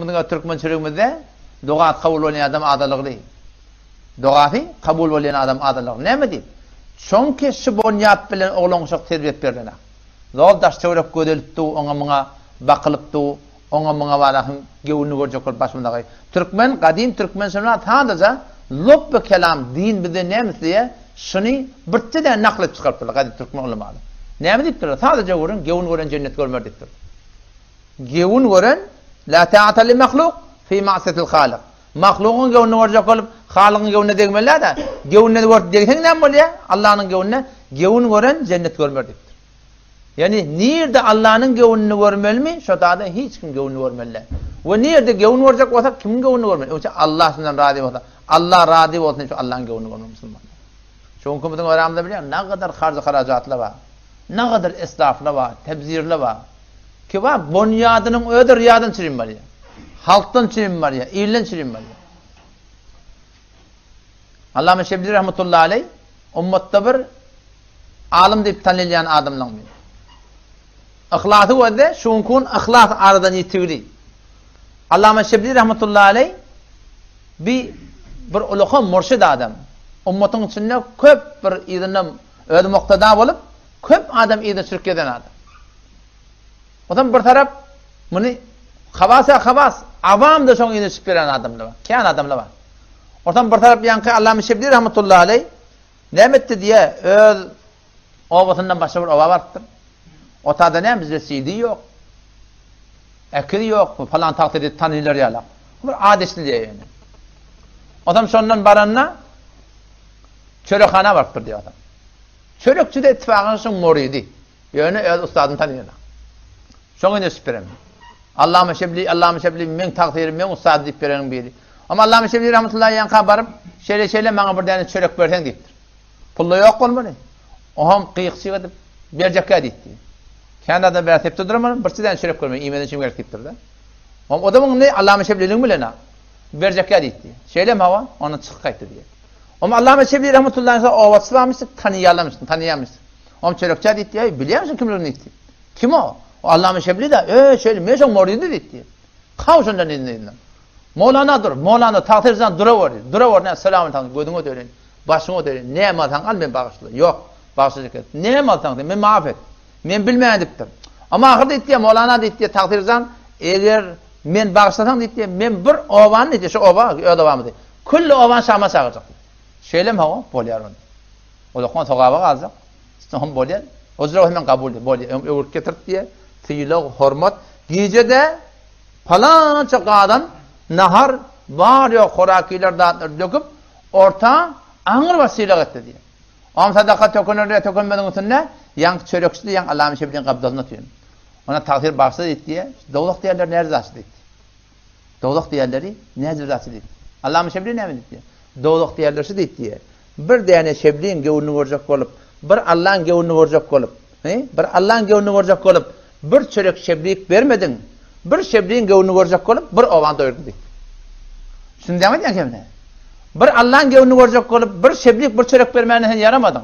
Bunun Türkmençiligimizde duat kabul olan adam adalıqlı. Duatı kabul olan adam adalıqlı. Näme diýip? Şonki şu bonyap bilen oğlanşak terbiyet berdiler. Zoldaş çöwrek gödelipdi, oňa muňa bakylypdy, oňa muňa barahym gewünü görjek başmyndagy. Türkmen, gadim Türkmen şuna tandaja lop kelam din bize näme diye şunu birtde naklet çıkartdylar gadim Türkmen ulamaly. Näme diýipdir? Sadece görün, gewün gören cennet görmer diýipdir. Gewün gören la ta'ata li mahluk fi ma'siyatil khaliq. Mahluğun gewünü görjek bolup, Halygyň gewünde degmeler da, gewünde gör degseň näme bolýar? Allah'ın gewünde gewün gören cennet görmer diýipdir. Yani nerede Allah'ın gewününü görmelmi? Şotada hiç kim gewününü görmeli. Ve nerede gewün görjek bolsa kim gewününü görmeli? Oça Allah sizden razı bolsa, Allah razı bolsun şu Allah'ın gewününü görmeli musulman. Şoňky biziň öramda bilýär, ne kadar harcı harajatlar var. Ne kadar israflar var, tebzirler var. Ki var bunyadynyň öder ýadan çirim var ya. Halktan çirim var ya, ýylan çirim var ya. Allame Şebli rahmetullahi aleyh ummatda bir alim diýip tanylýan adamlaryň biri. Ihlasy werde şoňkun ihlas aradan ýitigdi. Allame Şebli rahmetullahi aleyh bir ulaka murşid adam. Ummatyň içinde köp bir ýerine özi muktada bolup, köp adam ýerde çyrk eden adam. Odan bir tarap muny habas awam da şoň ýerde çyrk beren adamlar bar. Kän adamlar bar. Ortam bir taraf yankı Allame Şebli rahmetullahi aleyh nämetdi diye öz obatyndan başga bir oba bardyr. Otada näme bizde CD ýok. Ekli ýok, falan takdirde tanýlar ýala. Bir adetli diýeni. Adam şondan baranna çörekhana bardyr diýär adam. Çörekçide ittifagynyň muridi. Ýöne öz ustadyny tanýar. Şoňa süperem. Allame Şebli men takdirim, men ustad diýip berenim biri. Ama Allame Şebli rahmetullahi yanka barıp şeýle maňa bir däne çörek berseň diýipdir. Pully ýok bolmady. Oham qyýqçyga dip berjekkä diýdi. Kanada berip durmaň, birçiden çörek görmey, iýmeden çim gelip gitdirdi. Odamyň ne Allame Şebli'niň bilena berjekkä diýdi. Şeýle mawa onu çykyp gaýtdy diýdi. Ama Allame Şebli rahmetullahi owatsy barmyşdy, tanýýarmyşdy. Çörekçä diýdi, bilýärmiň kimlerini diýdi. Kim o? Allame Şebli de, şeýle meşe moridi diýdi. Kawşundan dinleýin. Mevlana takdirzan dura ne selam tan gödüňe dören başyňa dören näme alsan al men bagışly yok bagışlyk et näme alsan men maafet men bilmeýän dipdir ama ahyrda diýdi Mevlana diýdi takdirzan eger men bagışlasam diýdi men bir oban diýdi şu oba ödawamy diýdi kulli oban şama sagajak şeýlem hawa bolýar onu ola kon sogaba gazak istem bolýar ozra hemen kabul bolýar öwür ketirt diýe tiýilog hormat gijede falança gadan nahar var ya horakilerden döküp orta aňyr wasyla etdi diye. Am sadaka tökünürde tökünmeden üstüne yan çörekçi yan Allame Şebli'nin kabdasına tüyün. Ona takdir bahsed etdi. Dowlak diýerler nerede açdy? Dowlak diýerleri nerede açdy? Allame Şebli näme diýdi? Dowlak diýerler şu diýdi. Bir däne Şebli'nin gewünü görjek bolup, bir Allah'ın gewünü görjek bolup, bir Allah'ın gewünü görjek bolup, bir çörek Şebli'k bermedin. Bir Şebli'nin gewünü görjek bolup, bir owan doýurdy. Şundamy diýeňkemne? Bir Allah'ın gewünü görjek bolup, bir Şeblik bir çörek bermäni sen yaramadyň.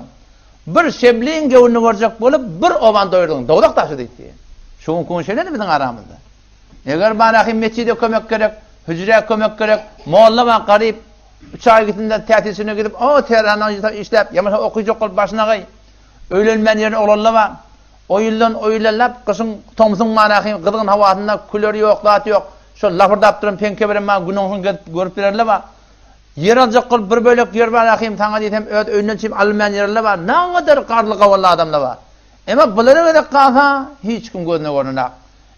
Bir Şebli'nin gewünü görjek bolup, bir owan doýurdyň. Dowlak taşy diýdi. Şoň konşeledi biziň aramyzda. Eger barahim mescide kömek gerek, hücre kömek gerek, mollama garyp 3 ay gitinde tätisine gidip, o terana işläp, ýa-da okuyjak bolup başyna gaý. Öýlenmän ýerine olanlama, oýlanlap, gyşyň tomsyň manahym gyzyň hawasynda küler ýok, lat ýok. Şo lapırdap duran penke berem ma günüňi görüp bererler ba. Yer aljak kıl bir bölek yer barahim taňa diýsem öýt öýünden çyp alman yerler ba. Naňadyr garly gawally adamlar ba. Emma bulary gerek kalsa hiç kim gözüne görnäk.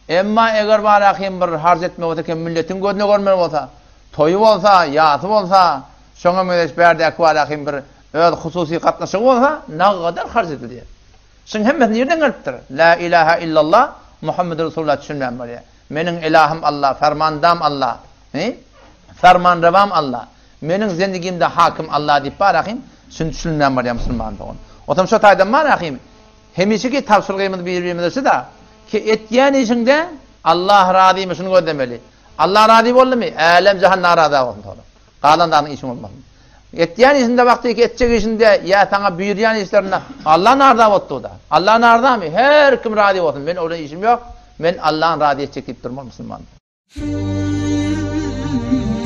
Emma eger barahim bir harz etme bolsa, milletin gözüne görmer bolsa, toýu bolsa, ýaty bolsa, şoňa meles berdäk barahim bir öýt hususy gatnaşyk bolsa, naňadyr harz edilýär. Şoň hemme nerden gelipdir? La ilaha illallah Muhammedur Resulullah düşünmän bolýar. Mening ilahim Allah, fermandam Allah. Fermanravam Allah. Mening zendigimde hakim Allah diýip barahim, şunu düşünmän bolýar musulmandygyň. Otam şo taýdan barahim, hemişeki tapşyrygymyz bir-birimize da ki etýän işinde Allah razymy şunu gördemeli. Allah razy boldymy? Alem jahan naraza boldy. Galandan işim bolmaz. Etýän işinde wagty ki etjek işinde ýa taňa buyurýan işlerinde Allah naraza boldy da. Allah narazamy? Her kim razy bolsun. Men ola işim ýok. Men Allah'ın razy etjek diýip durmam musulman. Mm-hmm.